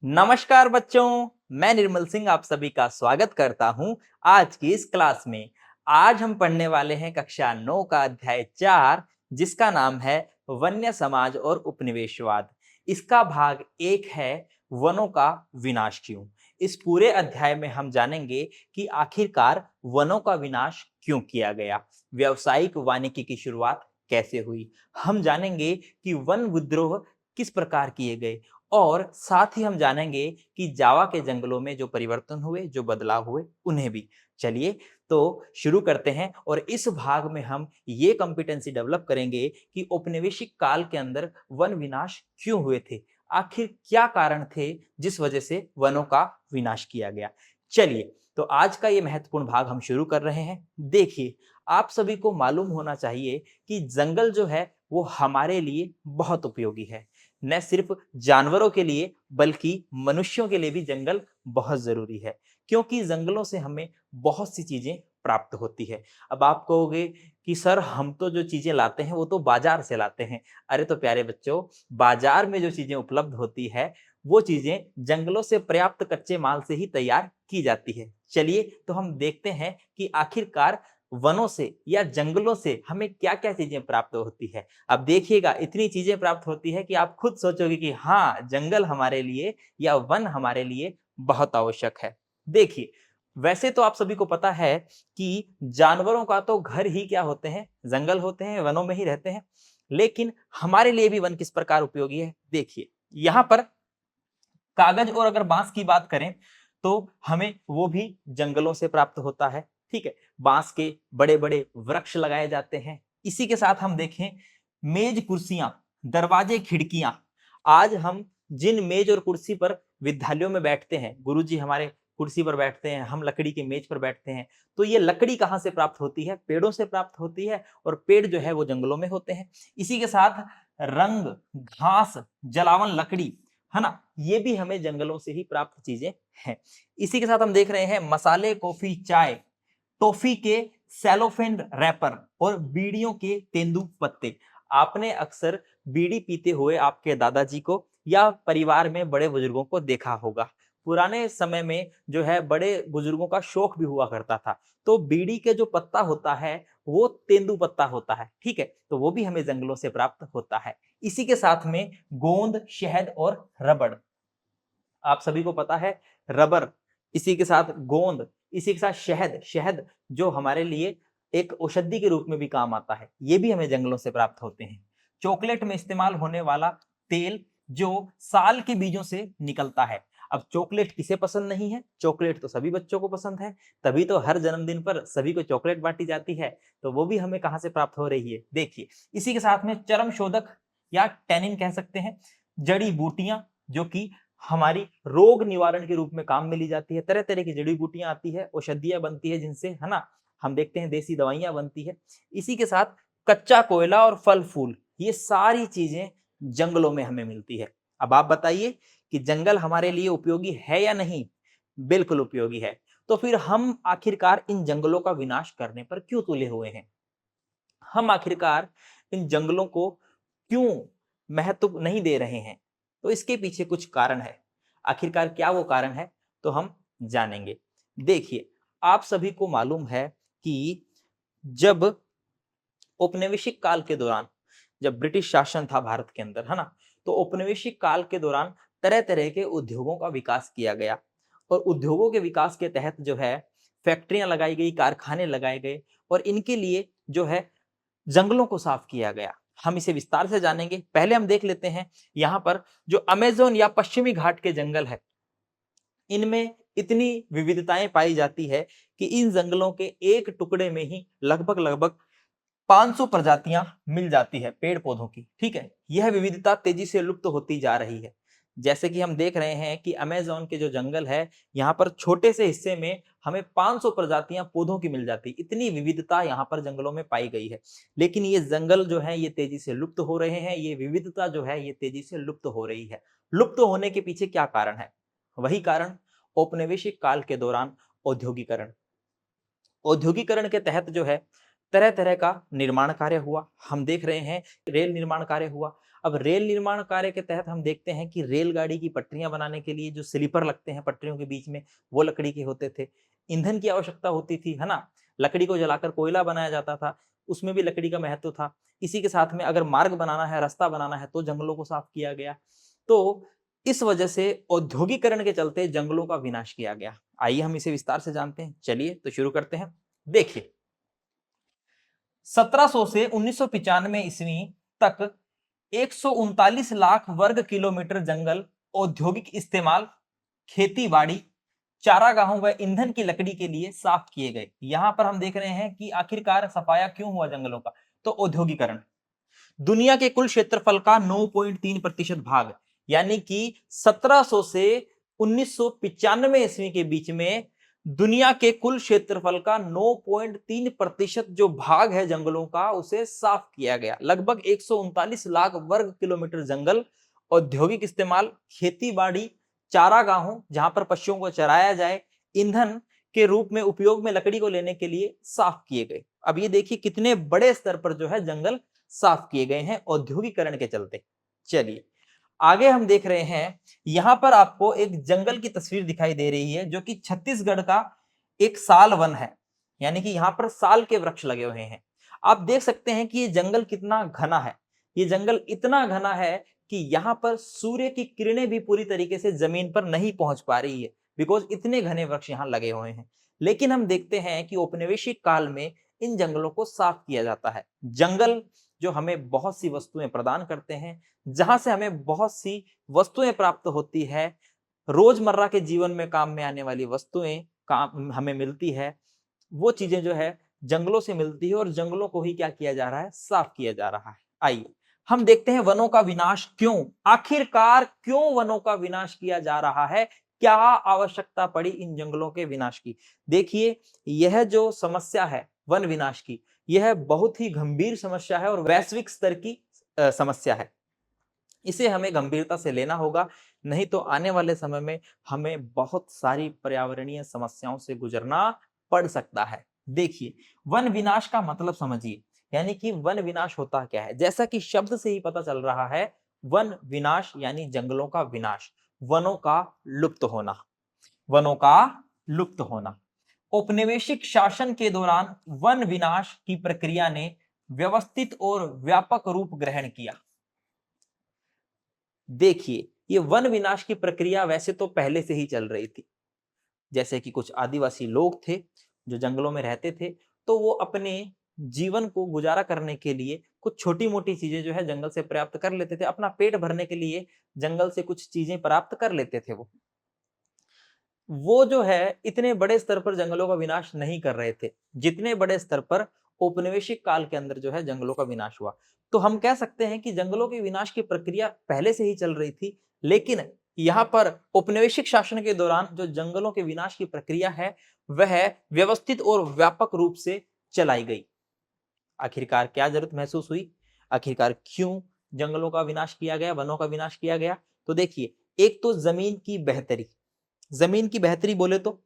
नमस्कार बच्चों, मैं निर्मल सिंह आप सभी का स्वागत करता हूं आज की इस क्लास में। आज हम पढ़ने वाले हैं कक्षा 9 का अध्याय 4 जिसका नाम है वन्य समाज और उपनिवेशवाद। इसका भाग 1 है वनों का विनाश क्यों। इस पूरे अध्याय में हम जानेंगे कि आखिरकार वनों का विनाश क्यों किया गया, व्यावसायिक वानिकी की शुरुआत कैसे हुई। हम जानेंगे कि वन विद्रोह किस प्रकार किए गए और साथ ही हम जानेंगे कि जावा के जंगलों में जो परिवर्तन हुए, जो बदलाव हुए, उन्हें भी। चलिए तो शुरू करते हैं और इस भाग में हम ये कॉम्पिटेंसी डेवलप करेंगे कि औपनिवेशिक काल के अंदर वन विनाश क्यों हुए थे, आखिर क्या कारण थे जिस वजह से वनों का विनाश किया गया। चलिए तो आज का ये महत्वपूर्ण भाग हम शुरू कर रहे हैं। देखिए, आप सभी को मालूम होना चाहिए कि जंगल जो है वो हमारे लिए बहुत उपयोगी है। न सिर्फ जानवरों के लिए बल्कि मनुष्यों के लिए भी जंगल बहुत जरूरी है, क्योंकि जंगलों से हमें बहुत सी चीजें प्राप्त होती है। अब आप कहोगे कि सर हम तो जो चीजें लाते हैं वो तो बाजार से लाते हैं। अरे तो प्यारे बच्चों, बाजार में जो चीजें उपलब्ध होती है वो चीजें जंगलों से पर्याप्त कच्चे माल से ही तैयार की जाती है। चलिए तो हम देखते हैं कि आखिरकार वनों से या जंगलों से हमें क्या क्या चीजें प्राप्त होती है। अब देखिएगा, इतनी चीजें प्राप्त होती है कि आप खुद सोचोगे कि हाँ, जंगल हमारे लिए या वन हमारे लिए बहुत आवश्यक है। देखिए, वैसे तो आप सभी को पता है कि जानवरों का तो घर ही क्या होते हैं, जंगल होते हैं, वनों में ही रहते हैं। लेकिन हमारे लिए भी वन किस प्रकार उपयोगी है, देखिए यहाँ पर कागज और अगर बांस की बात करें तो हमें वो भी जंगलों से प्राप्त होता है। ठीक है, बांस के बड़े बड़े वृक्ष लगाए जाते हैं। इसी के साथ हम देखें, मेज कुर्सियां, दरवाजे, खिड़कियां। आज हम जिन मेज और कुर्सी पर विद्यालयों में बैठते हैं, गुरुजी हमारे कुर्सी पर बैठते हैं, हम लकड़ी के मेज पर बैठते हैं, तो ये लकड़ी कहाँ से प्राप्त होती है? पेड़ों से प्राप्त होती है, और पेड़ जो है वो जंगलों में होते हैं। इसी के साथ रंग, घास, जलावन, लकड़ी, है ना, ये भी हमें जंगलों से ही प्राप्त चीजें हैं। इसी के साथ हम देख रहे हैं मसाले, कॉफी, चाय, टॉफी के सेलोफेन रैपर और बीड़ियों के तेंदुआ पत्ते। आपने अक्सर बीड़ी पीते हुए आपके दादाजी को या परिवार में बड़े बुजुर्गों को देखा होगा। पुराने समय में जो है बड़े बुजुर्गों का शौक भी हुआ करता था, तो बीड़ी के जो पत्ता होता है वो तेंदु पत्ता होता है। ठीक है, तो वो भी हमें जंगलों से प्राप्त होता है। इसी के साथ में गोंद, शहद और रबड़। आप सभी को पता है, रबर, इसी के साथ गोंद, इसी के साथ शहद। शहद जो हमारे लिए एक औषधि के रूप में भी काम आता है, ये भी हमें जंगलों से प्राप्त होते हैं। चॉकलेट में इस्तेमाल होने वाला तेल जो साल के बीजों से निकलता है। अब चॉकलेट किसे पसंद नहीं है? चॉकलेट तो सभी बच्चों को पसंद है, तभी तो हर जन्मदिन पर सभी को चॉकलेट बांटी जाती है। तो वो भी हमें कहां से प्राप्त हो रही है, देखिए। इसी के साथ में चर्म शोधक या टैनिन कह सकते हैं, जड़ी बूटियां जो कि हमारी रोग निवारण के रूप में काम में ली जाती है। तरह तरह की जड़ी बूटियां आती है, औषधियां बनती है जिनसे, है ना, हम देखते हैं देसी दवाइयां बनती है। इसी के साथ कच्चा कोयला और फल फूल, ये सारी चीजें जंगलों में हमें मिलती है। अब आप बताइए कि जंगल हमारे लिए उपयोगी है या नहीं? बिल्कुल उपयोगी है। तो फिर हम आखिरकार इन जंगलों का विनाश करने पर क्यों तुले हुए हैं? हम आखिरकार इन जंगलों को क्यों महत्व नहीं दे रहे हैं? तो इसके पीछे कुछ कारण है। आखिरकार क्या वो कारण है, तो हम जानेंगे। देखिए, आप सभी को मालूम है कि जब औपनिवेशिक काल के दौरान, जब ब्रिटिश शासन था भारत के अंदर, है ना, तो औपनिवेशिक काल के दौरान तरह तरह के उद्योगों का विकास किया गया। और उद्योगों के विकास के तहत जो है फैक्ट्रियां लगाई गई, कारखाने लगाए गए, और इनके लिए जो है जंगलों को साफ किया गया। हम इसे विस्तार से जानेंगे। पहले हम देख लेते हैं यहाँ पर जो अमेज़न या पश्चिमी घाट के जंगल है, इनमें इतनी विविधताएं पाई जाती है कि इन जंगलों के एक टुकड़े में ही लगभग लगभग 500 प्रजातियां मिल जाती है पेड़ पौधों की। ठीक है, यह विविधता तेजी से लुप्त होती जा रही है। जैसे कि हम देख रहे हैं कि अमेज़न के जो जंगल है, यहाँ पर छोटे से हिस्से में हमें 500 प्रजातियां पौधों की मिल जाती, इतनी विविधता यहाँ पर जंगलों में पाई गई है। लेकिन ये जंगल जो है ये तेजी से लुप्त हो रहे हैं, ये विविधता जो है ये तेजी से लुप्त हो रही है। लुप्त होने के पीछे क्या कारण है? वही कारण, औपनिवेशिक काल के दौरान औद्योगिकरण। औद्योगिकरण के तहत जो है तरह तरह का निर्माण कार्य हुआ। हम देख रहे हैं रेल निर्माण कार्य हुआ। अब रेल निर्माण कार्य के तहत हम देखते हैं कि रेलगाड़ी की पटरियां बनाने के लिए जो स्लीपर लगते हैं पटरियों के बीच में, वो लकड़ी के होते थे। ईंधन की आवश्यकता होती थी, है ना? लकड़ी को जलाकर कोयला बनाया जाता था, उसमें भी लकड़ी का महत्व था। इसी के साथ में अगर मार्ग बनाना है, रास्ता बनाना है, तो जंगलों को साफ किया गया। तो इस वजह से औद्योगिकरण के चलते जंगलों का विनाश किया गया। आइए हम इसे विस्तार से जानते हैं। चलिए तो शुरू करते हैं। देखिए, 1700 से 1995 ईस्वी तक 139 लाख वर्ग किलोमीटर जंगल औद्योगिक इस्तेमाल, खेती बाड़ी, चारागाहों व ईंधन की लकड़ी के लिए साफ किए गए। यहां पर हम देख रहे हैं कि आखिरकार सफाया क्यों हुआ जंगलों का, तो औद्योगिकरण। दुनिया के कुल क्षेत्रफल का 9.3% भाग, यानी कि 1700 से 1995 ईस्वी के बीच में दुनिया के कुल क्षेत्रफल का 9.3% जो भाग है जंगलों का, उसे साफ किया गया। लगभग 139 लाख वर्ग किलोमीटर जंगल औद्योगिक इस्तेमाल, खेती बाड़ी, चारागाहों जहां पर पशुओं को चराया जाए, ईंधन के रूप में उपयोग में लकड़ी को लेने के लिए साफ किए गए। अब ये देखिए कितने बड़े स्तर पर जो है जंगल साफ किए गए हैं औद्योगिकरण के चलते। चलिए आगे हम देख रहे हैं, यहां पर आपको एक जंगल की तस्वीर दिखाई दे रही है जो कि छत्तीसगढ़ का एक साल वन है, यानी कि यहां पर साल के वृक्ष लगे हुए हैं। आप देख सकते हैं कि ये जंगल कितना घना है। ये जंगल इतना घना है कि यहां पर सूर्य की किरणें भी पूरी तरीके से जमीन पर नहीं पहुंच पा रही है, बिकॉज इतने घने वृक्ष यहां लगे हुए हैं। लेकिन हम देखते हैं कि औपनिवेशिक काल में इन जंगलों को साफ किया जाता है। जंगल जो हमें बहुत सी वस्तुएं प्रदान करते हैं, जहां से हमें बहुत सी वस्तुएं प्राप्त होती है, रोजमर्रा के जीवन में काम में आने वाली वस्तुएं काम हमें मिलती है, वो चीजें जो है जंगलों से मिलती है और जंगलों को ही क्या किया जा रहा है, साफ किया जा रहा है। आइए हम देखते हैं वनों का विनाश क्यों, आखिरकार क्यों वनों का विनाश किया जा रहा है, क्या आवश्यकता पड़ी इन जंगलों के विनाश की। देखिए, यह जो समस्या है वन विनाश की, यह बहुत ही गंभीर समस्या है और वैश्विक स्तर की समस्या है। इसे हमें गंभीरता से लेना होगा, नहीं तो आने वाले समय में हमें बहुत सारी पर्यावरणीय समस्याओं से गुजरना पड़ सकता है। देखिए, वन विनाश का मतलब समझिए, यानी कि वन विनाश होता क्या है। जैसा कि शब्द से ही पता चल रहा है, वन विनाश यानी जंगलों का विनाश, वनों का लुप्त होना, वनों का लुप्त होना। औपनिवेशिक शासन के दौरान वन विनाश की प्रक्रिया ने व्यवस्थित और व्यापक रूप ग्रहण किया। देखिए, ये वन विनाश की प्रक्रिया वैसे तो पहले से ही चल रही थी। जैसे कि कुछ आदिवासी लोग थे जो जंगलों में रहते थे, तो वो अपने जीवन को गुजारा करने के लिए कुछ छोटी-मोटी चीजें जो है जंगल से प्राप्त कर लेते थे। अपना पेट भरने के लिए जंगल से कुछ चीजें प्राप्त कर लेते थे वो जो है इतने बड़े स्तर पर जंगलों का विनाश नहीं कर रहे थे, जितने बड़े स्तर पर औपनिवेशिक काल के अंदर जो है जंगलों का विनाश हुआ। तो हम कह सकते हैं कि जंगलों के विनाश की प्रक्रिया पहले से ही चल रही थी, लेकिन यहाँ पर औपनिवेशिक शासन के दौरान जो जंगलों के विनाश की प्रक्रिया है, वह व्यवस्थित और व्यापक रूप से चलाई गई। आखिरकार क्या जरूरत महसूस हुई, आखिरकार क्यों जंगलों का विनाश किया गया, वनों का विनाश किया गया। तो देखिए, एक तो जमीन की बेहतरी, जमीन की बेहतरी बोले तो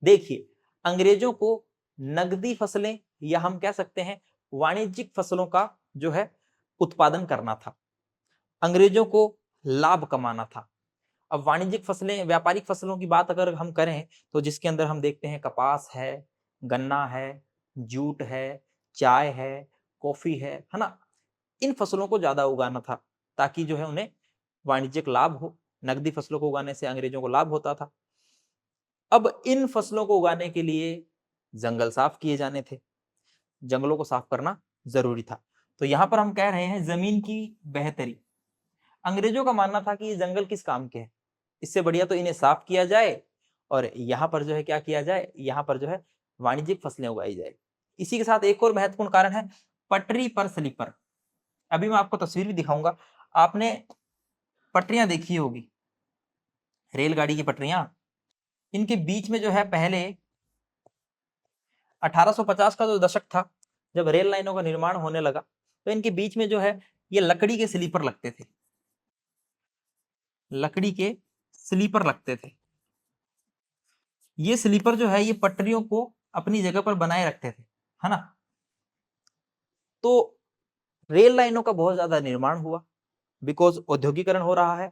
देखिए, अंग्रेजों को नगदी फसलें या हम कह सकते हैं वाणिज्यिक फसलों का जो है उत्पादन करना था। अंग्रेजों को लाभ कमाना था। अब वाणिज्यिक फसलें, व्यापारिक फसलों की बात अगर हम करें, तो जिसके अंदर हम देखते हैं कपास है, गन्ना है, जूट है, चाय है, कॉफी है ना? इन फसलों को ज्यादा उगाना था ताकि जो है उन्हें वाणिज्यिक लाभ हो। नगदी फसलों को उगाने से अंग्रेजों को लाभ होता था। अब इन फसलों को उगाने के लिए जंगल साफ किए जाने थे, जंगलों को साफ करना जरूरी था। तो यहां पर हम कह रहे हैं जमीन की बेहतरी। अंग्रेजों का मानना था कि ये जंगल किस काम के हैं, इससे बढ़िया तो इन्हें साफ किया जाए और यहाँ पर जो है क्या किया जाए, यहाँ पर जो है वाणिज्यिक फसलें उगाई जाए। इसी के साथ एक और महत्वपूर्ण कारण है पटरी पर स्लीपर। अभी मैं आपको तस्वीर भी दिखाऊंगा। आपने पटरियां देखी होगी, रेलगाड़ी की पटरियां, इनके बीच में जो है पहले 1850 का जो दशक था, जब रेल लाइनों का निर्माण होने लगा, तो इनके बीच में जो है ये लकड़ी के स्लीपर लगते थे, लकड़ी के स्लीपर लगते थे। ये स्लीपर जो है ये पटरियों को अपनी जगह पर बनाए रखते थे, है ना? तो रेल लाइनों का बहुत ज्यादा निर्माण हुआ, बिकॉज औद्योगिकरण हो रहा है,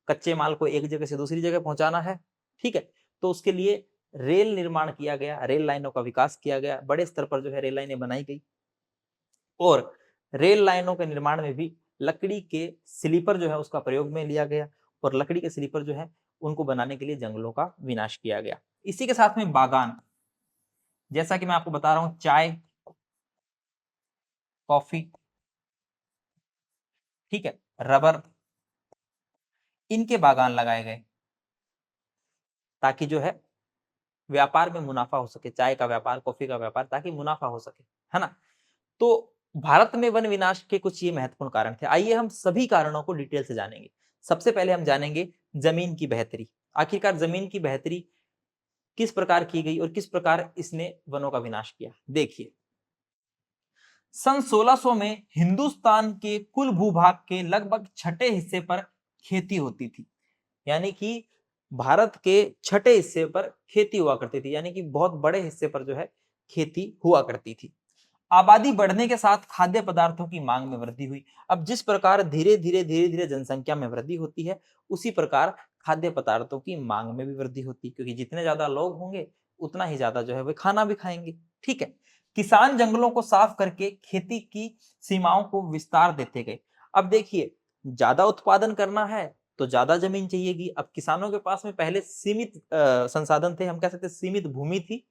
कच्चे माल को एक जगह से दूसरी जगह पहुंचाना है, ठीक है। तो उसके लिए रेल निर्माण किया गया, रेल लाइनों का विकास किया गया, बड़े स्तर पर जो है रेल लाइनें बनाई गई, और रेल लाइनों के निर्माण में भी लकड़ी के स्लीपर जो है उसका प्रयोग में लिया गया, और लकड़ी के स्लीपर जो है उनको बनाने के लिए जंगलों का विनाश किया गया। इसी के साथ में बागान, जैसा कि मैं आपको बता रहा हूं, चाय, कॉफी, ठीक है, रबर, इनके बागान लगाए गए ताकि जो है व्यापार में मुनाफा हो सके, चाय का व्यापार, कॉफी का व्यापार, ताकि मुनाफा हो सके, है ना। तो भारत में वन विनाश के कुछ ये महत्वपूर्ण कारण थे। आइए हम सभी कारणों को डिटेल से जानेंगे। सबसे पहले हम जानेंगे जमीन की बेहतरी। आखिरकार जमीन की बेहतरी किस प्रकार की गई और किस प्रकार इसने वनों का विनाश किया। देखिए, सन 1600 में हिंदुस्तान के कुल भूभाग के लगभग छठे हिस्से पर खेती होती थी, यानी कि भारत के छठे हिस्से पर खेती हुआ करती थी, यानी कि बहुत बड़े हिस्से पर जो है खेती हुआ करती थी। आबादी बढ़ने के साथ खाद्य पदार्थों की मांग में वृद्धि हुई। अब जिस प्रकार धीरे धीरे जनसंख्या में वृद्धि होती है, उसी प्रकार खाद्य पदार्थों की मांग में भी वृद्धि होती है, क्योंकि जितने ज्यादा लोग होंगे उतना ही ज्यादा जो है वे खाना भी खाएंगे, ठीक है। किसान जंगलों को साफ करके खेती की सीमाओं को विस्तार देते गए। अब देखिए, ज्यादा उत्पादन करना है तो ज्यादा जमीन चाहिएगी। अब किसानों के पास में पहले सीमित संसाधन थे, हम कह सकते सीमित भूमि थी,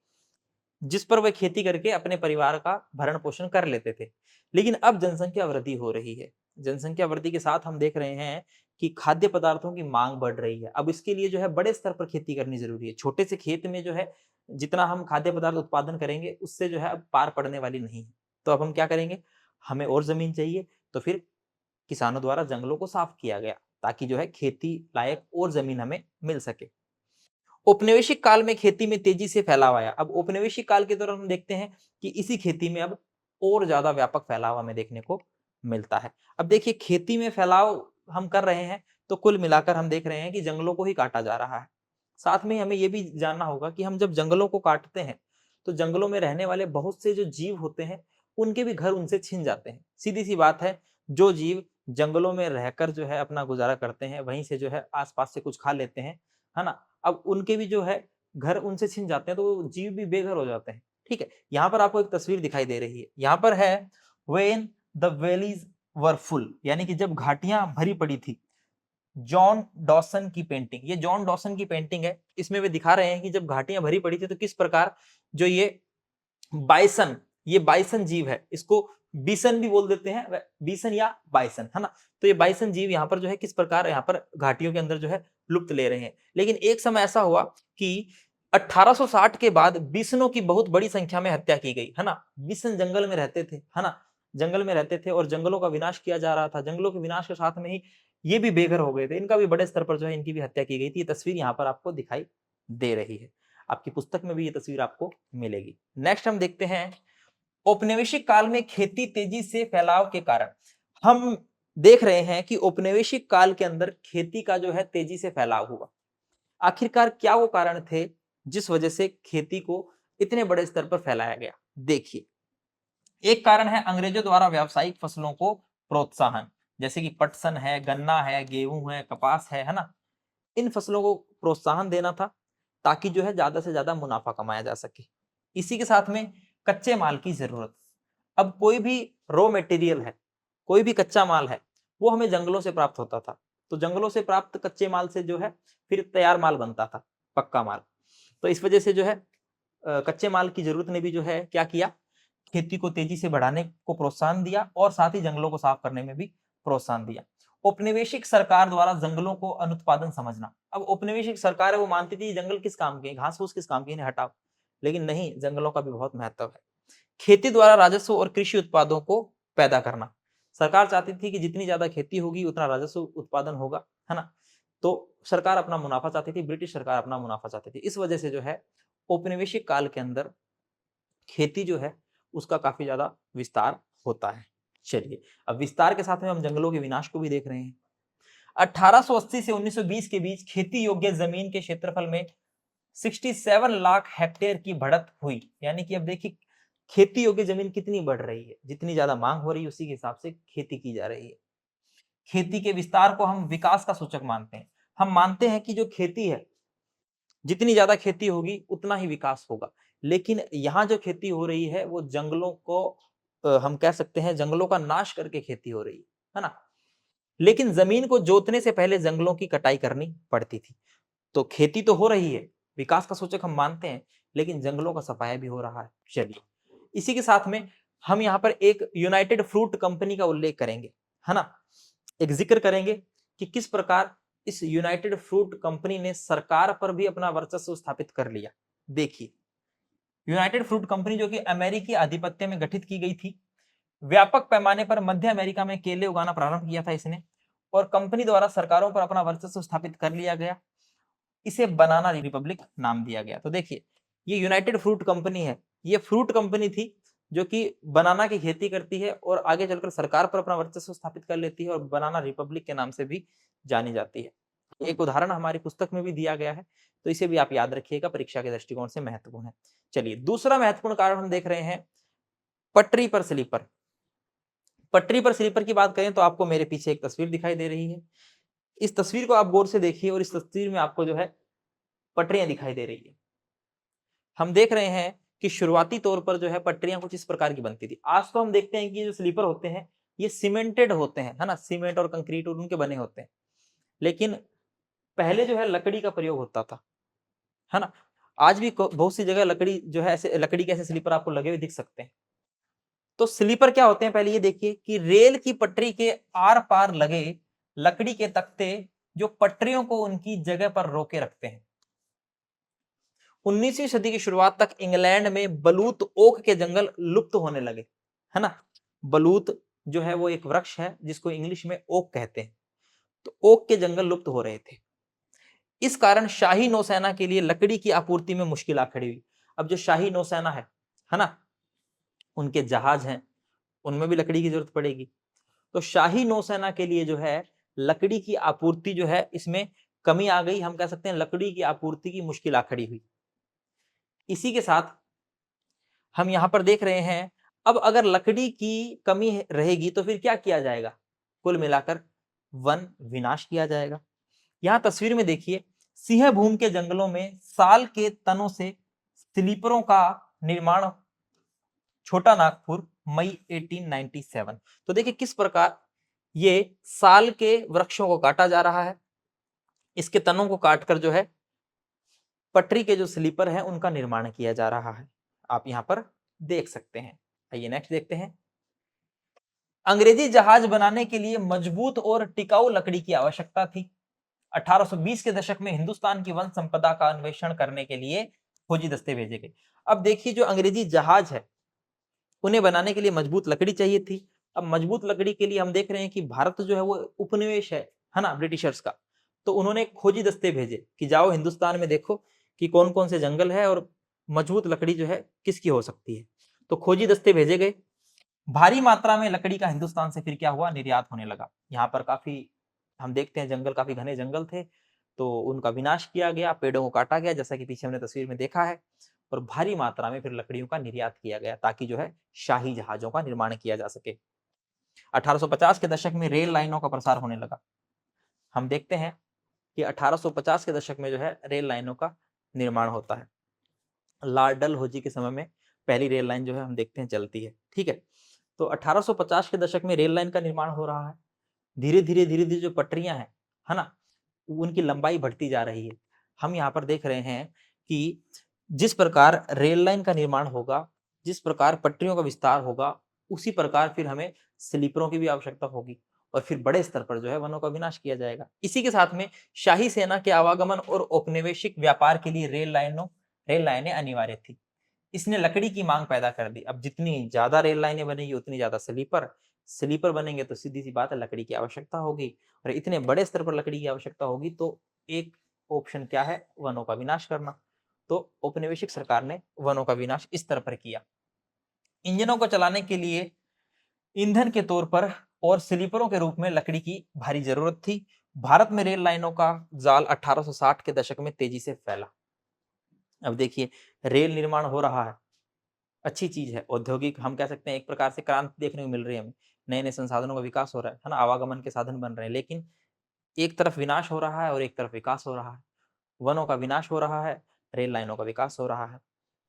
जिस पर वे खेती करके अपने परिवार का भरण पोषण कर लेते थे। लेकिन अब जनसंख्या वृद्धि हो रही है, जनसंख्या वृद्धि के साथ हम देख रहे हैं कि खाद्य पदार्थों की मांग बढ़ रही है। अब इसके लिए जो है बड़े स्तर पर खेती करनी जरूरी है। छोटे से खेत में जो है जितना हम खाद्य पदार्थ उत्पादन करेंगे, उससे जो है अब पार पड़ने वाली नहीं है। तो अब हम क्या करेंगे, हमें और जमीन चाहिए, तो फिर किसानों द्वारा जंगलों को साफ किया गया ताकि जो है खेती लायक और जमीन हमें मिल सके। औपनिवेशिक काल में खेती में तेजी से फैलाव आया। अब औपनिवेशिक काल के दौरान हम देखते हैं कि इसी खेती में अब और ज्यादा व्यापक फैलाव हमें देखने को मिलता है। अब देखिए, खेती में फैलाव हम कर रहे हैं तो कुल मिलाकर हम देख रहे हैं कि जंगलों को ही काटा जा रहा है। साथ में हमें यह भी जानना होगा कि हम जब जंगलों को काटते हैं तो जंगलों में रहने वाले बहुत से जो जीव होते हैं उनके भी घर उनसे छिन जाते हैं। सीधी सी बात है, जो जीव जंगलों में रहकर जो है अपना गुजारा करते हैं, वहीं से जो है आसपास से कुछ खा लेते हैं, है ना। अब उनके भी जो है घर उनसे छिन जाते हैं, तो वो जीव भी बेघर हो जाते हैं, ठीक है। यहाँ पर आपको एक तस्वीर दिखाई दे रही है, यहाँ पर है when the valleys were full, यानी कि जब घाटियां भरी पड़ी थी। जॉन डॉसन की पेंटिंग, ये जॉन डॉसन की पेंटिंग है। इसमें वे दिखा रहे हैं कि जब घाटियां भरी पड़ी थी तो किस प्रकार जो ये बाइसन, ये बाइसन जीव है, इसको बीसन भी बोल देते हैं, बीसन या बाइसन, है ना। तो ये बाइसन जीव यहाँ पर जो है किस प्रकार यहाँ पर घाटियों के अंदर जो है लुप्त ले रहे हैं। लेकिन एक समय ऐसा हुआ कि 1860 के बाद बिसनों की बहुत बड़ी संख्या में हत्या की गई, है ना। बिसन जंगल में रहते थे, है ना, जंगल में रहते थे और जंगलों का विनाश किया जा रहा था। जंगलों के विनाश के साथ में ही ये भी बेघर हो गए थे, इनका भी बड़े स्तर पर जो है इनकी भी हत्या की गई थी। ये तस्वीर यहाँ पर आपको दिखाई दे रही है, आपकी पुस्तक में भी ये तस्वीर आपको मिलेगी। नेक्स्ट हम देखते हैं औपनिवेशिक काल में खेती तेजी से फैलाव के कारण। हम देख रहे हैं कि औपनिवेशिक काल के अंदर खेती का जो है तेजी से फैलाव हुआ। आखिरकार क्या वो कारण थे जिस वजह से खेती को इतने बड़े स्तर पर फैलाया गया। देखिए, एक कारण है अंग्रेजों द्वारा व्यावसायिक फसलों को प्रोत्साहन, जैसे कि पटसन है, गन्ना है, गेहूं है, कपास है ना। इन फसलों को प्रोत्साहन देना था ताकि जो है ज्यादा से ज्यादा मुनाफा कमाया जा सके। इसी के साथ में कच्चे माल की जरूरत। अब कोई भी रॉ मटेरियल है, कोई भी कच्चा माल है, वो हमें जंगलों से प्राप्त होता था। तो जंगलों से प्राप्त कच्चे माल से जो है फिर तैयार माल बनता था, पक्का माल। तो इस वजह से जो है कच्चे माल की जरूरत ने भी जो है क्या किया, खेती को तेजी से बढ़ाने को प्रोत्साहन दिया और साथ ही जंगलों को साफ करने में भी प्रोत्साहन दिया। औपनिवेशिक सरकार द्वारा जंगलों को अनुत्पादन समझना। अब औपनिवेशिक सरकार है वो मानती थी जंगल किस काम के, घास फूस किस काम के, इन्हें हटाओ। लेकिन नहीं, जंगलों का भी बहुत महत्व है। खेती द्वारा राजस्व और कृषि उत्पादों को पैदा करना। सरकार चाहती थी कि जितनी ज्यादा खेती होगी उतना राजस्व उत्पादन होगा, है ना। तो सरकार अपना मुनाफा चाहती थी, ब्रिटिश सरकार अपना मुनाफा चाहती थी। इस वजह से जो है औपनिवेशिक काल के अंदर खेती जो है उसका काफी ज्यादा विस्तार होता है। चलिए, अब विस्तार के साथ में हम जंगलों के विनाश को भी देख रहे हैं। 1880 से 1920 के बीच खेती योग्य जमीन के क्षेत्रफल में 67 लाख हेक्टेयर की बढ़त हुई। यानी कि अब देखिए, खेती योग्य जमीन कितनी बढ़ रही है, जितनी ज्यादा मांग हो रही है उसी के हिसाब से खेती की जा रही है। खेती के विस्तार को हम विकास का सूचक मानते हैं। हम मानते हैं कि जो खेती है, जितनी ज्यादा खेती होगी उतना ही विकास होगा। लेकिन यहाँ जो खेती हो रही है वो जंगलों को हम कह सकते हैं जंगलों का नाश करके खेती हो रही है ना। लेकिन जमीन को जोतने से पहले जंगलों की कटाई करनी पड़ती थी। तो खेती तो हो रही है, विकास का सूचक हम मानते हैं, लेकिन जंगलों का सफाया भी हो रहा है। चलिए, इसी के साथ में हम यहाँ पर एक यूनाइटेड फ्रूट कंपनी का उल्लेख करेंगे, है ना। एक जिक्र करेंगे कि किस प्रकार इस यूनाइटेड फ्रूट कंपनी ने सरकार पर भी अपना वर्चस्व स्थापित कर लिया। देखिए, यूनाइटेड फ्रूट कंपनी जो कि अमेरिकी आधिपत्य में गठित की गई थी, व्यापक पैमाने पर मध्य अमेरिका में केले उगाना प्रारंभ किया था इसने, और कंपनी द्वारा सरकारों पर अपना वर्चस्व स्थापित कर लिया गया। इसे बनाना रिपब्लिक नाम दिया गया। तो देखिए, ये यूनाइटेड फ्रूट कंपनी है, ये फ्रूट कंपनी थी जो कि बनाना की खेती करती है और आगे चलकर सरकार पर अपना वर्चस्व स्थापित कर लेती है और बनाना रिपब्लिक के नाम से भी जानी जाती है। एक उदाहरण हमारी पुस्तक में भी दिया गया है, तो इसे भी आप याद रखिएगा, परीक्षा के दृष्टिकोण से महत्वपूर्ण है। चलिए, दूसरा महत्वपूर्ण कारण हम देख रहे हैं पटरी पर स्लीपर। पटरी पर स्लीपर की बात करें तो आपको मेरे पीछे एक तस्वीर दिखाई दे रही है। इस तस्वीर को आप गौर से देखिए और इस तस्वीर में आपको जो है पटरियां दिखाई दे रही है। हम देख रहे हैं कि शुरुआती तौर पर जो है पटरियां कुछ इस प्रकार की बनती थी। आज तो हम देखते हैं कि जो स्लीपर होते हैं ये सीमेंटेड होते हैं, है ना, सीमेंट और कंक्रीट और उनके बने होते हैं। लेकिन पहले जो है लकड़ी का प्रयोग होता था, है ना। आज भी बहुत सी जगह लकड़ी जो है ऐसे लकड़ी के ऐसे स्लीपर आपको लगे हुए दिख सकते हैं। तो स्लीपर क्या होते हैं, पहले ये देखिए कि रेल की पटरी के आर पार लगे लकड़ी के तख्ते जो पटरियों को उनकी जगह पर रोके रखते हैं। 19वीं सदी की शुरुआत तक इंग्लैंड में बलूत ओक के जंगल लुप्त होने लगे, है ना। बलूत जो है वो एक वृक्ष है जिसको इंग्लिश में ओक कहते हैं। तो ओक के जंगल लुप्त हो रहे थे। इस कारण शाही नौसेना के लिए लकड़ी की आपूर्ति में मुश्किल आ खड़ी हुई। अब जो शाही नौसेना है ना, उनके जहाज हैं, उनमें भी लकड़ी की जरूरत पड़ेगी। तो शाही नौसेना के लिए जो है लकड़ी की आपूर्ति जो है इसमें कमी आ गई। हम कह सकते हैं लकड़ी की आपूर्ति की मुश्किल आ खड़ी हुई। इसी के साथ हम यहां पर देख रहे हैं, अब अगर लकड़ी की कमी रहेगी तो फिर क्या किया जाएगा, कुल मिलाकर वन विनाश किया जाएगा। यहां तस्वीर में देखिए, सिंहभूम के जंगलों में साल के तनों से स्लीपरों का निर्माण, छोटा नागपुर, मई 1897। तो देखिए किस प्रकार ये साल के वृक्षों को काटा जा रहा है, इसके तनों को काटकर जो है पटरी के जो स्लीपर है उनका निर्माण किया जा रहा है। आप यहां पर देख सकते हैं। आइए नेक्स्ट देखते हैं। अंग्रेजी जहाज बनाने के लिए मजबूत और टिकाऊ लकड़ी की आवश्यकता थी। 1820 के दशक में हिंदुस्तान की वन संपदा का अन्वेषण करने के लिए खोजी दस्ते भेजे गए। अब देखिए, जो अंग्रेजी जहाज है उन्हें बनाने के लिए मजबूत लकड़ी चाहिए थी। अब मजबूत लकड़ी के लिए हम देख रहे हैं कि भारत जो है वो उपनिवेश है ना, ब्रिटिशर्स का। तो उन्होंने खोजी दस्ते भेजे कि जाओ हिंदुस्तान में देखो कि कौन कौन से जंगल है और मजबूत लकड़ी जो है किसकी हो सकती है। तो खोजी दस्ते भेजे गए। भारी मात्रा में लकड़ी का हिंदुस्तान से फिर क्या हुआ, निर्यात होने लगा। यहाँ पर काफी हम देखते हैं जंगल, काफी घने जंगल थे, तो उनका विनाश किया गया, पेड़ों को काटा गया, जैसा कि पीछे हमने तस्वीर में देखा है। और भारी मात्रा में फिर लकड़ियों का निर्यात किया गया ताकि जो है शाही जहाजों का निर्माण किया जा सके। 1850 के दशक में रेल लाइनों का प्रसार होने लगा। हम देखते हैं कि 1850 के दशक में जो है रेल लाइनों का निर्माण होता है। लॉर्ड डलहौजी के समय में पहली रेल लाइन जो है हम देखते हैं चलती है, ठीक है। तो 1850 के दशक में रेल लाइन का निर्माण हो रहा है। धीरे धीरे जो पटरियां हैं, है ना, उनकी लंबाई बढ़ती जा रही है। हम यहाँ पर देख रहे हैं कि जिस प्रकार रेल लाइन का निर्माण होगा, जिस प्रकार पटरियों का विस्तार होगा, उसी प्रकार फिर हमें स्लीपरों की भी आवश्यकता होगी और फिर बड़े स्तर पर जो है वनों का विनाश किया जाएगा। इसी के साथ में शाही सेना के आवागमन और औपनिवेशिक व्यापार के लिए रेल लाइनें अनिवार्य थी। इसने लकड़ी की मांग पैदा कर दी। अब जितनी ज्यादा रेल लाइनें बनेगी उतनी ज्यादा स्लीपर बनेंगे, तो सीधी सी बात है लकड़ी की आवश्यकता होगी। और इतने बड़े स्तर पर लकड़ी की आवश्यकता होगी तो एक ऑप्शन क्या है, वनों का विनाश करना। तो औपनिवेशिक सरकार ने वनों का विनाश इस तरह पर किया। इंजनों को चलाने के लिए ईंधन के तौर पर और स्लीपरों के रूप में लकड़ी की भारी जरूरत थी। भारत में रेल लाइनों का जाल 1860 के दशक में तेजी से फैला। अब देखिए, रेल निर्माण हो रहा है, अच्छी चीज है, औद्योगिक हम कह सकते हैं एक प्रकार से क्रांति देखने को मिल रही है हमें। नए नए संसाधनों का विकास हो रहा है ना, आवागमन के साधन बन रहे हैं, लेकिन एक तरफ विनाश हो रहा है और एक तरफ विकास हो रहा है। वनों का विनाश हो रहा है, रेल लाइनों का विकास हो रहा है,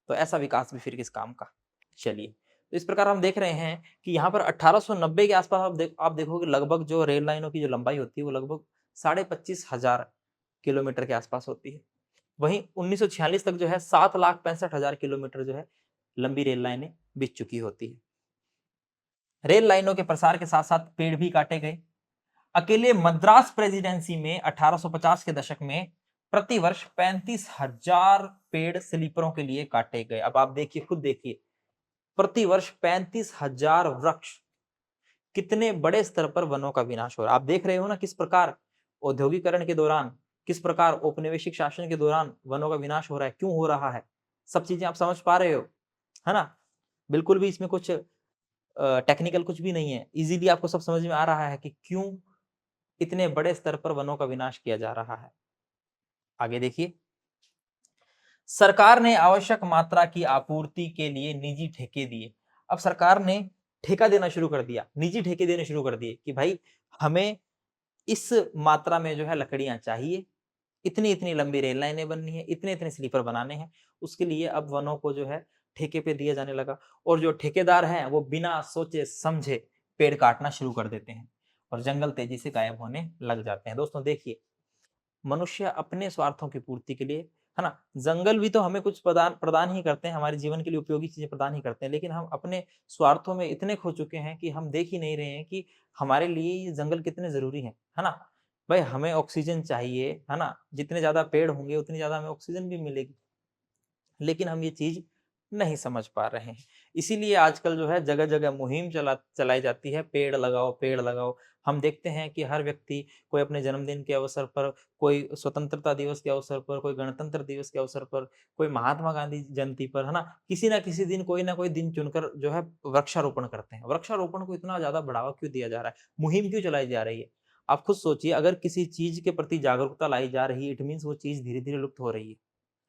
तो ऐसा विकास भी फिर किस काम का। चलिए, तो इस प्रकार हम देख रहे हैं कि यहाँ पर 1890 के आसपास आप देखोगे लगभग जो रेल लाइनों की जो लंबाई होती है वो लगभग 25,500 किलोमीटर के आसपास होती है। वहीं 1946 तक जो है 7,65,000 किलोमीटर जो है लंबी रेल लाइनें बिछ चुकी होती है। रेल लाइनों के प्रसार के साथ साथ पेड़ भी काटे गए। अकेले मद्रास प्रेसिडेंसी में 1850 के दशक में प्रतिवर्ष 35,000 पेड़ स्लीपरों के लिए काटे गए। अब आप देखिए, खुद देखिए, प्रतिवर्ष 35,000 वृक्ष, कितने बड़े स्तर पर वनों का विनाश हो रहा है। आप देख रहे हो ना किस प्रकार औद्योगिकरण के दौरान, किस प्रकार औपनिवेशिक शासन के दौरान वनों का विनाश हो रहा है, क्यों हो रहा है, सब चीजें आप समझ पा रहे हो, है ना। बिल्कुल भी इसमें कुछ टेक्निकल कुछ भी नहीं है, इजीली आपको सब समझ में आ रहा है कि क्यों इतने बड़े स्तर पर वनों का विनाश किया जा रहा है। आगे देखिए, सरकार ने आवश्यक मात्रा की आपूर्ति के लिए निजी ठेके दिए। अब सरकार ने ठेका देना शुरू कर दिया, निजी ठेके देने शुरू कर दिए कि भाई हमें इस मात्रा में जो है लकड़ियां चाहिए, इतनी इतनी लंबी रेल लाइनें बननी है, इतने इतने स्लीपर बनाने हैं, उसके लिए अब वनों को जो है ठेके पे दिया जाने लगा। और जो ठेकेदार हैं वो बिना सोचे समझे पेड़ काटना शुरू कर देते हैं और जंगल तेजी से गायब होने लग जाते हैं। दोस्तों देखिए, मनुष्य अपने स्वार्थों की पूर्ति के लिए, है ना, जंगल भी तो हमें कुछ प्रदान प्रदान ही करते हैं, हमारे जीवन के लिए उपयोगी चीजें प्रदान ही करते हैं, लेकिन हम अपने स्वार्थों में इतने खो चुके हैं कि हम देख ही नहीं रहे हैं कि हमारे लिए ये जंगल कितने जरूरी है ना। भाई हमें ऑक्सीजन चाहिए, है ना, जितने ज्यादा पेड़ होंगे उतनी ज्यादा हमें ऑक्सीजन भी मिलेगी, लेकिन हम ये चीज नहीं समझ पा रहे हैं। इसीलिए आजकल जो है जगह जगह मुहिम चलाई जाती है, पेड़ लगाओ पेड़ लगाओ। हम देखते हैं कि हर व्यक्ति, कोई अपने जन्मदिन के अवसर पर, कोई स्वतंत्रता दिवस के अवसर पर, कोई गणतंत्र दिवस के अवसर पर, कोई महात्मा गांधी जयंती पर, है ना, किसी ना किसी दिन कोई ना कोई दिन चुनकर जो है वृक्षारोपण करते हैं। वृक्षारोपण को इतना ज्यादा बढ़ावा क्यों दिया जा रहा है, मुहिम क्यों चलाई जा रही है। आप खुद सोचिए, अगर किसी चीज के प्रति जागरूकता लाई जा रही है, इट मीन्स वो चीज धीरे धीरे लुप्त हो रही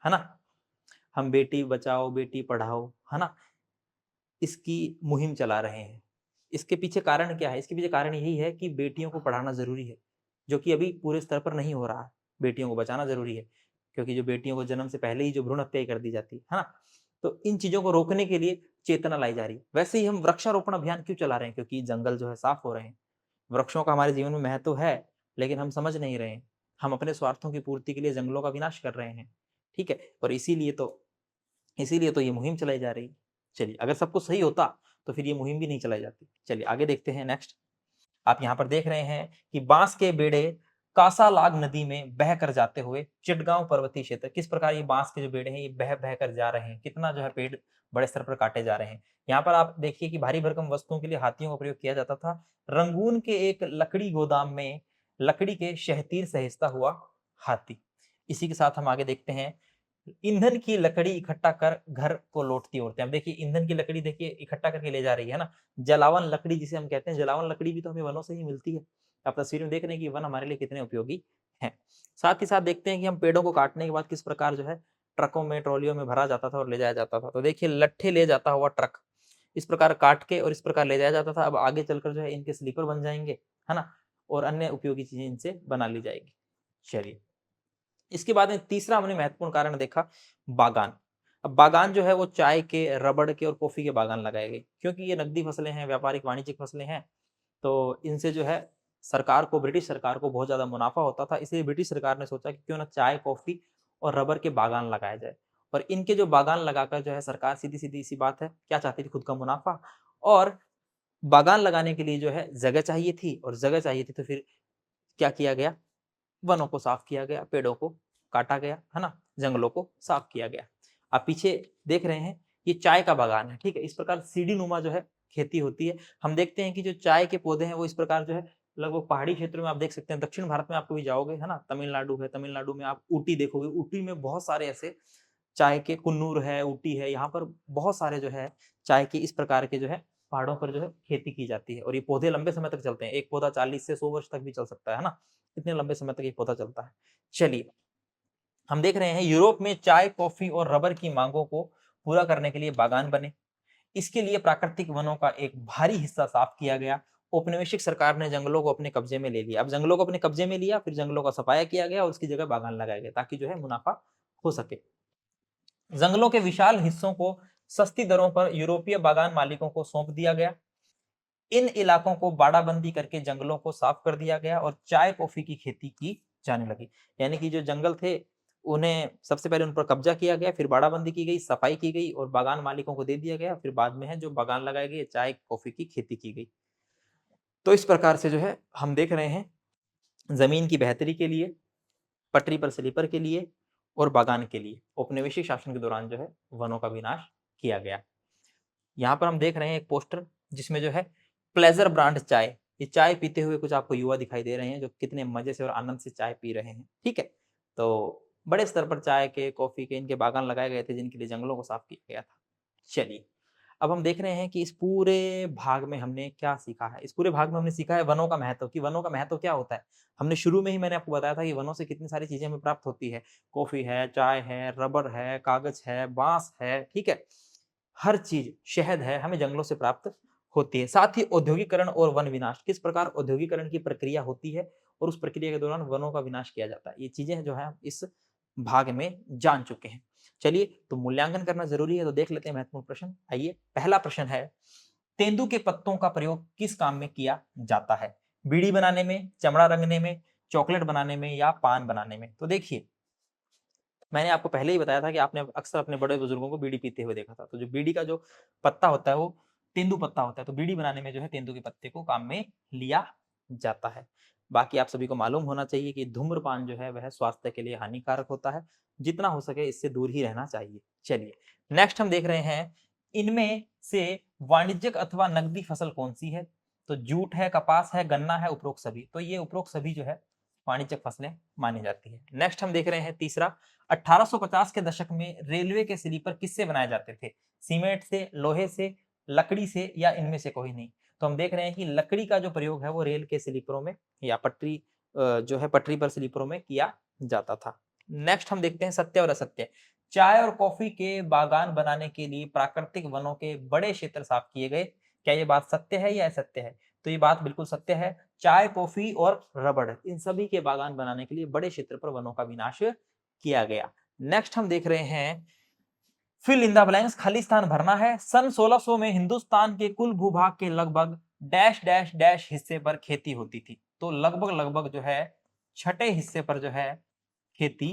है ना। हम बेटी बचाओ बेटी पढ़ाओ, है ना, इसकी मुहिम चला रहे हैं। इसके पीछे कारण क्या है, इसके पीछे कारण यही है कि बेटियों को पढ़ाना जरूरी है, जो कि अभी पूरे स्तर पर नहीं हो रहा है। बेटियों को बचाना जरूरी है, क्योंकि जो बेटियों को जन्म से पहले ही जो भ्रूण हत्या कर दी जाती है ना, तो इन चीजों को रोकने के लिए चेतना लाई जा रही है। वैसे ही हम वृक्षारोपण अभियान क्यों चला रहे हैं, क्योंकि जंगल जो है साफ हो रहे हैं। वृक्षों का हमारे जीवन में महत्व है, लेकिन हम समझ नहीं रहे हैं। हम अपने स्वार्थों की पूर्ति के लिए जंगलों का विनाश कर रहे हैं, ठीक है, और इसीलिए तो ये मुहिम चलाई जा रही है। चलिए, अगर सब कुछ सही होता तो फिर ये मुहिम भी नहीं चलाई जाती। चलिए आगे देखते हैं नेक्स्ट। आप यहाँ पर देख रहे हैं कि बांस के बेड़े कासालाग नदी में बह कर जाते हुए चिटगांव पर्वतीय क्षेत्र, किस प्रकार ये बांस के जो बेड़े हैं ये बह बह कर जा रहे हैं, कितना जो है पेड़ बड़े स्तर पर काटे जा रहे हैं। यहाँ पर आप देखिए कि भारी भरकम वस्तुओं के लिए हाथियों का प्रयोग किया जाता था। रंगून के एक लकड़ी गोदाम में लकड़ी के शहतीर सहेजता हुआ हाथी। इसी के साथ हम आगे देखते हैं, ईंधन की लकड़ी इकट्ठा कर घर को लौटती औरतें। अब देखिए, ईंधन की लकड़ी देखिए इकट्ठा करके ले जा रही है ना, जलावन लकड़ी जिसे हम कहते हैं, जलावन लकड़ी भी तो हमें वनों से ही मिलती है। आप तस्वीर में देख रहे हैं कि वन हमारे लिए कितने उपयोगी हैं। साथ ही साथ देखते हैं कि हम पेड़ों को काटने के बाद किस प्रकार जो है ट्रकों में, ट्रॉलियों में भरा जाता था और ले जाया जाता था। तो देखिए, लट्ठे ले जाता हुआ ट्रक इस प्रकार काट के और इस प्रकार ले जाया जाता था। अब आगे चलकर जो है इनके स्लीपर बन जाएंगे, है ना, और अन्य उपयोगी चीजें इनसे बना ली जाएगी। चलिए, इसके बाद में तीसरा हमने महत्वपूर्ण कारण देखा, बागान। अब बागान जो है वो चाय के, रबड़ के और कॉफी के बागान लगाए गए, क्योंकि ये नकदी फसलें हैं, व्यापारिक वाणिज्यिक फसलें हैं, तो इनसे जो है सरकार को, ब्रिटिश सरकार को बहुत ज्यादा मुनाफा होता था। इसलिए ब्रिटिश सरकार ने सोचा कि क्यों ना चाय, कॉफी और रबर के बागान लगाए जाए। और इनके जो बागान लगाकर जो है सरकार, सीधी सीधी सी बात है, क्या चाहती थी, खुद का मुनाफा। और बागान लगाने के लिए जो है जगह चाहिए थी, और जगह चाहिए थी तो फिर क्या किया गया, वनों को साफ किया गया, पेड़ों को काटा गया, है ना, जंगलों को साफ किया गया। आप पीछे देख रहे हैं, ये चाय का बागान है, ठीक है, इस प्रकार सीढ़ी नुमा जो है खेती होती है। हम देखते हैं कि जो चाय के पौधे हैं वो इस प्रकार जो है लगभग पहाड़ी क्षेत्रों में आप देख सकते हैं। दक्षिण भारत में आप कभी जाओगे, है ना, तमिलनाडु है, तमिलनाडु में आप ऊटी देखोगे, ऊटी में बहुत सारे ऐसे चाय के, कुन्नूर है, ऊटी है, यहाँ पर बहुत सारे जो है चाय के इस प्रकार के जो है पहाड़ों पर जो है खेती की जाती है। और ये पौधे लंबे समय तक चलते हैं, एक पौधा 40 से 100 वर्ष तक भी चल सकता है ना, इतने लंबे समय तक ये पौधा चलता है। चलिए, हम देख रहे हैं यूरोप में चाय, कॉफी और रबर की मांगों को पूरा करने के लिए बागान बने। इसके लिए प्राकृतिक वनों का एक भारी हिस्सा साफ किया गया औपनिवेशिक सरकार ने जंगलों को अपने कब्जे में ले लिया। अब जंगलों को अपने कब्जे में लिया, फिर जंगलों का सफाया किया गया और उसकी जगह बागान लगाए गए ताकि जो है मुनाफा हो सके। जंगलों के विशाल हिस्सों को सस्ती दरों पर यूरोपीय बागान मालिकों को सौंप दिया गया। इन इलाकों को बाड़ाबंदी करके जंगलों को साफ कर दिया गया और चाय कॉफी की खेती की जाने लगी। यानी कि जो जंगल थे उन्हें सबसे पहले उन पर कब्जा किया गया, फिर बाड़ाबंदी की गई, सफाई की गई और बागान मालिकों को दे दिया गया, फिर बाद में है जो बागान लगाए गए, चाय कॉफी की खेती की गई। तो इस प्रकार से जो है हम देख रहे हैं जमीन की बेहतरी के लिए, पटरी पर स्लीपर के लिए और बागान के लिए औपनिवेशिक शासन के दौरान जो है वनों का विनाश किया गया। यहाँ पर हम देख रहे हैं एक पोस्टर जिसमें जो है प्लेजर ब्रांड चाय, ये चाय पीते हुए कुछ आपको युवा दिखाई दे रहे हैं जो कितने मजे से और आनंद से चाय पी रहे हैं। ठीक है, तो बड़े स्तर पर चाय के, कॉफी के इनके बागान लगाए गए थे जिनके लिए जंगलों को साफ किया गया था। चलिए, अब हम देख रहे हैं कि इस पूरे भाग में हमने क्या सीखा है। इस पूरे भाग में हमने सीखा है वनों का महत्व, कि वनों का महत्व क्या होता है। हमने शुरू में ही मैंने आपको बताया था कि वनों से कितनी सारी चीजें हमें प्राप्त होती है। कॉफी है, चाय है, रबर है, कागज है, बांस है, ठीक है, हर चीज, शहद है, हमें जंगलों से प्राप्त होती है। साथ ही औद्योगिकरण और वन विनाश, किस प्रकार औद्योगिकरण की प्रक्रिया होती है और उस प्रक्रिया के दौरान वनों का विनाश किया जाता है, ये चीजें जो है हम इस भाग में जान चुके हैं। चलिए, तो मूल्यांकन करना जरूरी है, तो देख लेते हैं महत्वपूर्ण प्रश्न। आइए, पहला प्रश्न है, तेंदू के पत्तों का प्रयोग किस काम में किया जाता है? बीड़ी बनाने में, चमड़ा रंगने में, चॉकलेट बनाने में या पान बनाने में? तो देखिए, मैंने आपको पहले ही बताया था कि आपने अक्सर अपने बड़े बुजुर्गों को बीड़ी पीते हुए देखा था। तो जो बीड़ी का जो पत्ता होता है वो तेंदू पत्ता होता है, तो बीड़ी बनाने में जो है तेंदू के पत्ते को काम में लिया जाता है। बाकी आप सभी को मालूम होना चाहिए कि धूम्रपान जो है वह स्वास्थ्य के लिए हानिकारक होता है, जितना हो सके इससे दूर ही रहना चाहिए। चलिए, नेक्स्ट हम देख रहे हैं, इनमें से वाणिज्यिक अथवा नकदी फसल कौन सी है? तो जूट है, कपास है, गन्ना है, उपरोक्त सभी। तो ये उपरोक्त सभी जो है वाणिज्यिक फसलें मानी जाती है। नेक्स्ट हम देख रहे हैं तीसरा, 1850 के दशक में रेलवे के स्लीपर किससे बनाए जाते थे? सीमेंट से, लोहे से, लकड़ी से या इनमें से कोई नहीं? तो हम देख रहे हैं कि लकड़ी का जो प्रयोग है वो रेल के स्लीपरों में या पटरी जो है पटरी पर स्लीपरों में किया जाता था। नेक्स्ट हम देखते हैं सत्य और असत्य। चाय और कॉफी के बागान बनाने के लिए प्राकृतिक वनों के बड़े क्षेत्र साफ किए गए। क्या ये बात सत्य है या असत्य है? तो ये बात बिल्कुल सत्य है। चाय, कॉफी और रबड़, इन सभी के बागान बनाने के लिए बड़े क्षेत्र पर वनों का विनाश किया गया। नेक्स्ट हम देख रहे हैं, फिल इन द ब्लैंक्स, खाली स्थान भरना है। सन 1600 में हिंदुस्तान के कुल भूभाग के लगभग डैश डैश डैश हिस्से पर खेती होती थी। तो लगभग लगभग जो है छठे हिस्से पर जो है खेती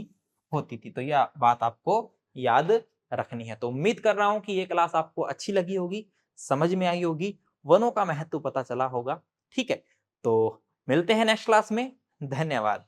होती थी। तो यह बात आपको याद रखनी है। तो उम्मीद कर रहा हूं कि ये क्लास आपको अच्छी लगी होगी, समझ में आई होगी, वनों का महत्व पता चला होगा। ठीक है, तो मिलते हैं नेक्स्ट क्लास में। धन्यवाद।